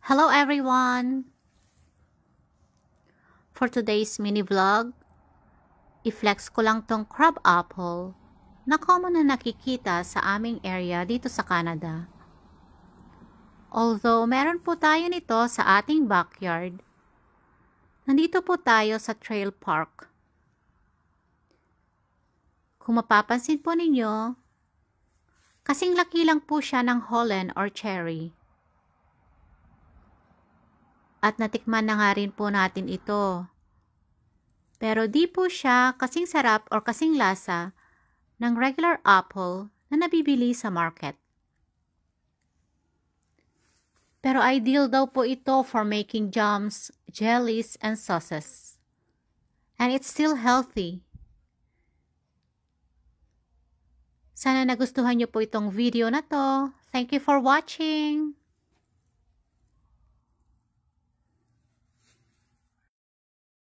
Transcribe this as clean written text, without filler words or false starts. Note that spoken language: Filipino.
Hello everyone! For today's mini vlog, i-flex ko lang tong crab apple na common na nakikita sa aming area dito sa Canada. Although meron po tayo nito sa ating backyard, nandito po tayo sa trail park. Kung mapapansin po ninyo, kasing laki lang po siya ng Holland or cherry. At natikman na nga rin po natin ito. Pero di po siya kasing sarap or kasing lasa ng regular apple na nabibili sa market. Pero ideal daw po ito for making jams, jellies, and sauces. And it's still healthy. Sana nagustuhan niyo po itong video na to. Thank you for watching!